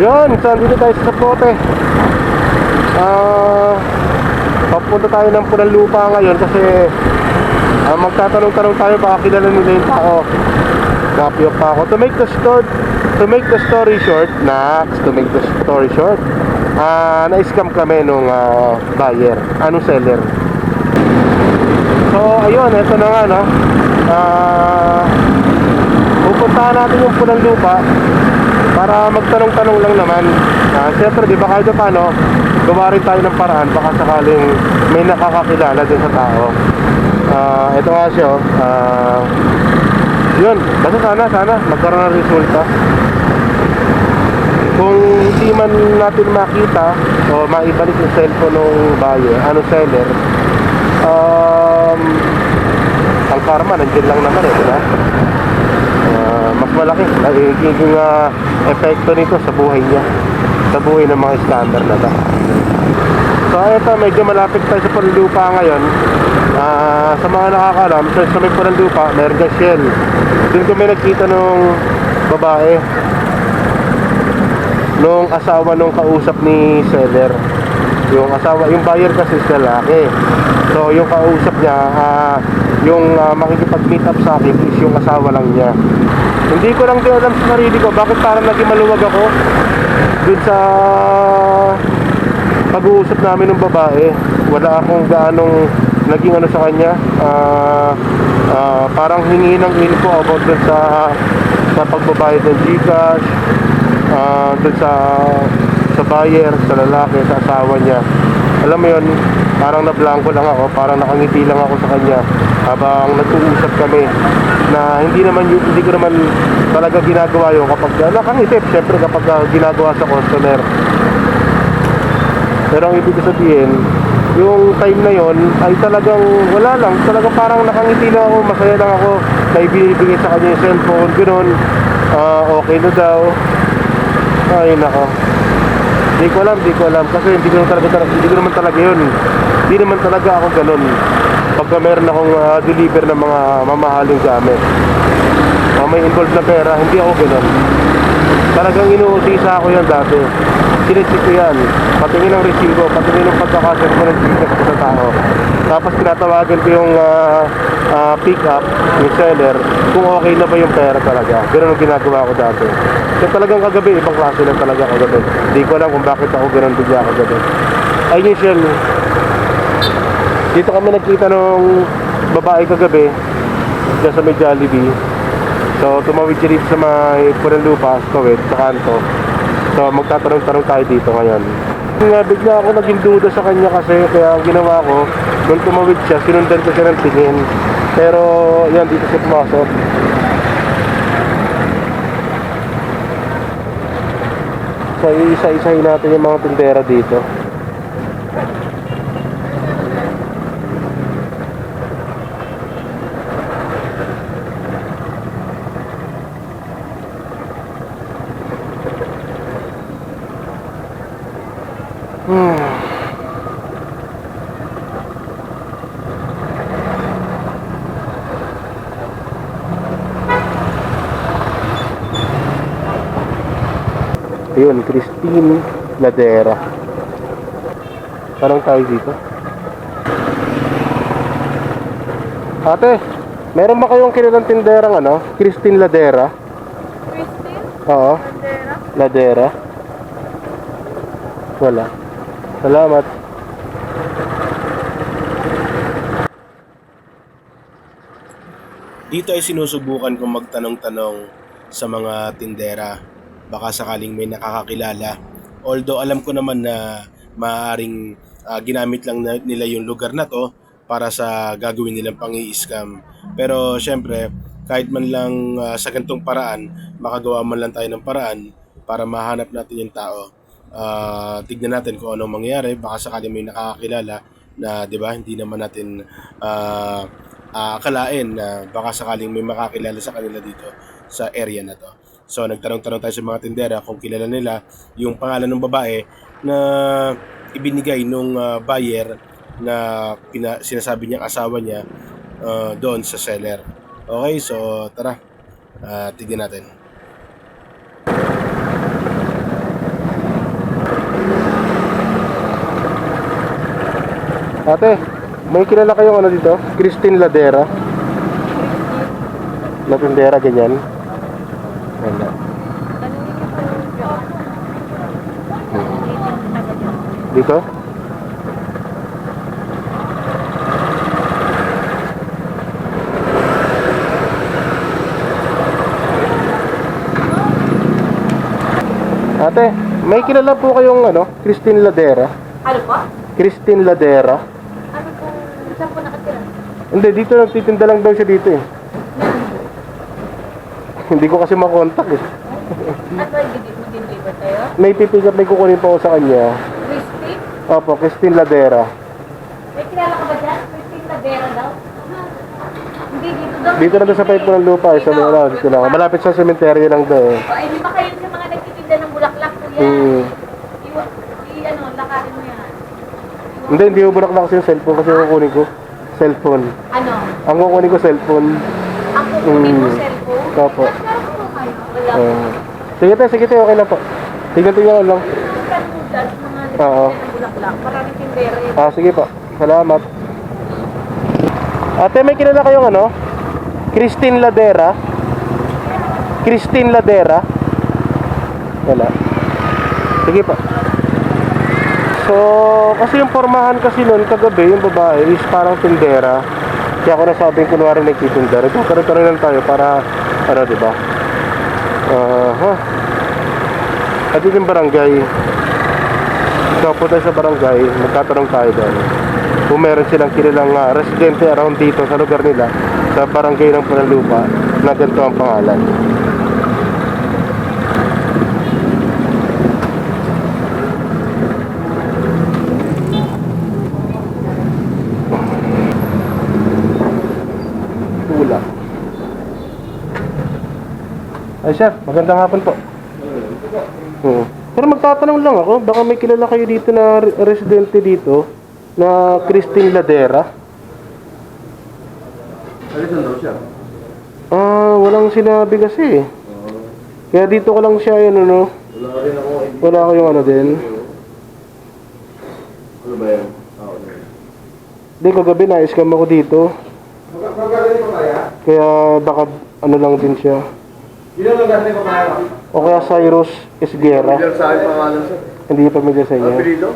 Yun, so dito tayo sa Sapote. Papunta tayo ng Punallupa ngayon kasi magtatanong-tanong tayo baka kilala nila yung tao. Napiyok pa ako. To make the story short, na-scam kami nung buyer, anong seller. So ayun, eto na nga no. Pupuntahan natin yung Punallupa para magtanong-tanong lang naman. Siyempre di ba kahit paano gawa rin tayo ng paraan baka sakaling may nakakakilala din sa tao. Ito nga siya yun, basta sana magkaroon ng resulta. Kung hindi man natin makita o maibalik yung cellphone ng buyer, seller, ang karma nandiyan lang naman diba? Mas malaki nagiging epekto nito sa buhay niya, sa buhay ng mga scammer na to. So ito, medyo malapit tayo sa Punallupa ngayon. Sa mga nakakalam, sa may Punallupa meron dyan Shell. Doon kami nagkita nung babae, nung asawa nung kausap ni seller. Yung asawa, yung buyer kasi is lalaki. So yung kausap niya, yung makikipag-meet up sa akin is yung asawa lang niya. Hindi ko lang din alam sa sarili ko bakit parang naging maluwag ako dun sa pag-uusap namin ng babae. Wala akong gaanong naging sa kanya. Parang hingi ng info about dun sa pagbabayad ng GCash, dun sa buyer, sa lalaki, sa asawa niya. Alam mo yun, parang nablangko lang ako, parang nakangiti lang ako sa kanya habang nag-uusap kami na hindi ko naman talaga ginagawa yun kapag nakangiti, syempre kapag ginagawa sa customer. Pero ang ibig sabihin, yung time na yon ay talagang wala lang, talagang parang nakangiti lang ako, masaya lang ako na ibinibigay sa kanya yung cellphone, gano'n. Okay na daw. Ay nako, Hindi ko alam kasi hindi ko naman talaga yun. Hindi naman talaga ako ganun. Pagka meron akong deliver ng mga mamahaling gamit, may involved na pera, hindi ako ganun. Talagang inuusisa ako yan dati. Sinisip ko yan, patingin ng resibo, patingin ng pagkakasir ko ng ticket ko sa tao. Tapos tinatawagan ko yung pick up, yung seller, kung okay na ba yung pera talaga. Ganun ang ginagawa ko dati. So talagang kagabi, ibang klase lang talaga kagabi. Hindi ko alam kung bakit ako ganun bigla kagabi. Ayun yung Shell. Dito kami nagkita nung babae kagabi, dyan sa may Jollibee. So tumawid siya dito sa may Punallupa, sa Kawit, sa kanto. So magtatanong-tanong tayo dito ngayon. Bigla ako naging duda sa kanya kasi kaya ang ginawa ko, nung tumawid siya, sinundan ko siya ng tingin. Pero yan, dito siya pumasok. So isa-isahin natin yung mga tindera dito. Ayun, Christine Ladera. Tanong tayo dito. Ate, meron ba kayong kilalang tinderang Christine Ladera? Christine? Oo. Bandera? Ladera? Wala. Salamat. Dito ay sinusubukan kong magtanong-tanong sa mga tindera. Baka sakaling may nakakakilala. Although alam ko naman na maaaring ginamit lang nila yung lugar na to para sa gagawin nilang pang-i-scam. Pero syempre, kahit man lang sa ganitong paraan, makagawa man lang tayo ng paraan para mahanap natin yung tao. Tignan natin kung anong mangyayari. Baka sakaling may nakakakilala na 'di ba, hindi naman natin akalain na baka sakaling may makakilala sa kanila dito sa area na to. So nagtanong-tanong tayo sa mga tindera kung kilala nila yung pangalan ng babae na ibinigay nung buyer na sinasabi niyang asawa niya doon sa seller. Okay, so tara, tignan natin. Ate, may kilala kayong ano dito? Christine Ladera? Na tindera, ganyan? Wala. Dito? Ate, may kilala po kayong ano? Christine Ladera? Ano po? Christine Ladera? Ano po? Saan po nakatira? Hindi, dito nagtitinda lang daw siya dito eh. Hindi ko kasi makontak eh. At may deliver tayo? May pipick up, may kukunin pa ako sa kanya. Crispy? Opo, Christine Ladera. May kilala ka ba dyan? Christine Ladera daw? Hindi, dito daw. Dito na daw sa pipe ng lupa eh, sa mga dito lang. Malapit sa sementeryo lang daw eh. O, ay, di ba kayo sa mga nagtitinda ng bulaklak po yan? Hmm. Ano, lakarin mo yan. Hindi ko bulak na kasi yung cellphone kasi yung kukunin ko. Cellphone. Ano? Ang kukunin ko cellphone. Ang kukunin mo cellphone? Opo. Meron po kayo. Wala po. Sige tayo, okay lang po. Tingnan lang. Kanudas, mga Oo. nagtitinda ng bulaklak. Maraming tindera yun. Sige po. Salamat. Ate, may kilala kayong ano? Christine Ladera? Christine Ladera? Wala. Sige po. So, kasi yung formahan kasi nun kagabi, yung babae is parang tindera. Kaya ako nasabing kunwari nagtitindera. Karoon lang tayo para, ano, diba? At yun yung barangay. So, punta sa barangay, magkatanong tayo doon. Kung meron silang kilalang residente around dito sa lugar nila, sa barangay ng Panalupa, na ganito ang pangalan. Wala. Ay sir, magandang hapon po. Pero magtatanong lang ako, baka may kilala kayo dito na residente dito na Christine Ladera. Alisan daw siya. Walang sinabi kasi. Kaya dito ko lang siya yun, ano. Wala rin ako. Wala kayong ano din. Ano ba yan? Okay. Hindi, kagabi na-scam ako dito. Magagaling pa kaya? Kaya baka ano lang din siya. Yun ang magagaling pa kaya? O kaya Cyrus Esguera. Bigyan sa akin pangalan sir. Hindi pamilya sa inyo. Apelido?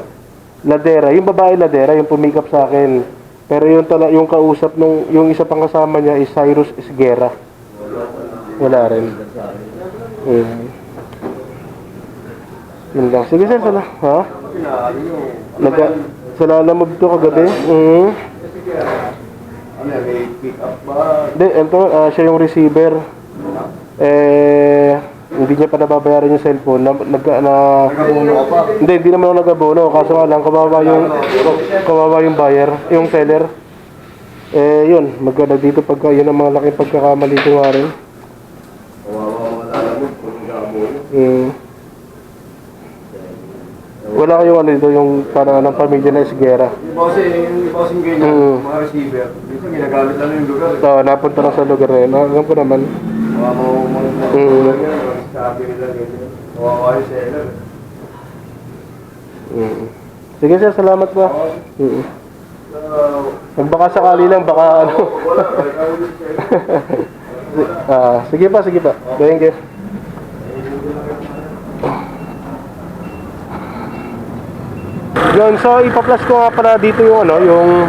Ladera, yung babae Ladera, yung pumikap sa akin. Pero yung kausap nung yung isa pang kasama niya is Cyrus Esguera. Wala rin. Yun lang. Sige sir, sala. Ha? Pinakali nyo. Sa lalamove to kagabi. Ano yan? May pick up ba? Hindi, siya yung receiver. Hindi niya pa nababayaran yung cellphone. Nagkabuno ka pa? Hindi naman ako nag-abono. Kaso nga lang, kawawa yung buyer, yung seller. Yun, dito pagka, yun ang mga laking pagkakamali ko nga rin. Kawawa mo alam mo kung nagkabuno. Wala kayong ano dito, yung parang ng pamilya na Esguera. Yung bossing ganyan, mga receiver. Dito ginagamit lang yung lugar. So, napunta lang sa lugar na yun. Alam ko naman. Kawawa mo mga sabi nila ganyan. Kawawa yung seller. Sige sir, salamat po. Baka sakali lang, baka ano. Sige pa. Thank you. Yun, so ipa-plus ko nga pala dito yung ano, yung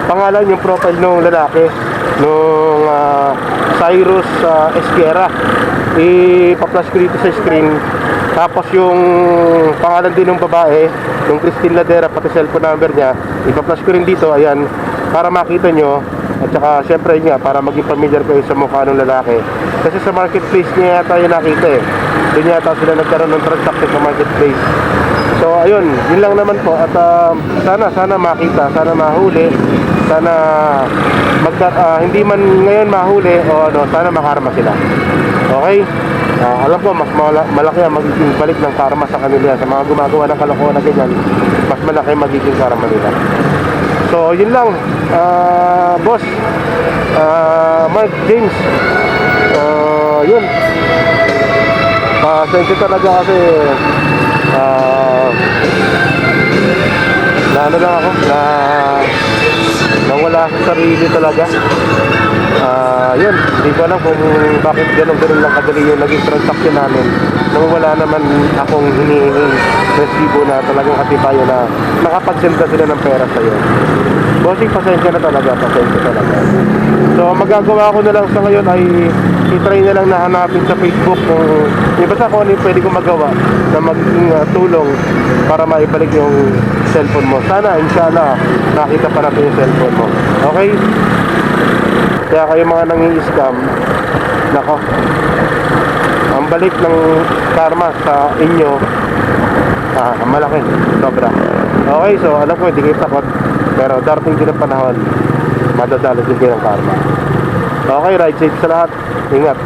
pangalan, yung profile ng lalaki, nung Cyrus Esguera. Ipa-plus ko dito sa screen. Tapos yung pangalan din ng babae, yung Christine Ladera, pati cellphone number niya, ipa-plus ko rin dito, ayan, para makita nyo. At saka syempre nga, para maging familiar kayo sa mukha ng lalaki. Kasi sa marketplace niya yata yung nakita eh. Doon yata sila nagkaroon ng transaction sa marketplace. So ayun, yun lang naman po. At sana makita, sana mahuli, sana hindi man ngayon mahuli o ano, sana makarma sila. Okay? Alam ko mas malaki ang magiging balik ng karma sa kanila, sa mga gumagawa ng kalokohan na ganyan. Mas malaki magiging karma nila. So yun lang, boss, Mark James, yun. Pasensya talaga kasi na ano lang ako, nawala sa sarili talaga. Yun, hindi ko alam kung bakit ganun lang kadali yung naging transaction namin. Nung wala naman akong hinihinging resibo na talagang katibayan na nakapagsend na sila ng pera sa'yo. Bossing, pasensya na talaga, pasensya talaga. So, magagawa ko na lang sa ngayon ay i-try na lang na hanapin sa Facebook kung basta kung ano yung pwede kong magawa na maging tulong para maibalik yung cellphone mo. Sana, inshallah, nakita pa natin yung cellphone mo. Okay? Kaya kayo mga nangi-scam, nako, ang balik ng karma sa inyo, malaki, sobra. Okay, so alam ko, hindi kayo takot, pero darating din ang panahon, madadalo din kayo ng karma. Okay, ride safe sa lahat, ingat.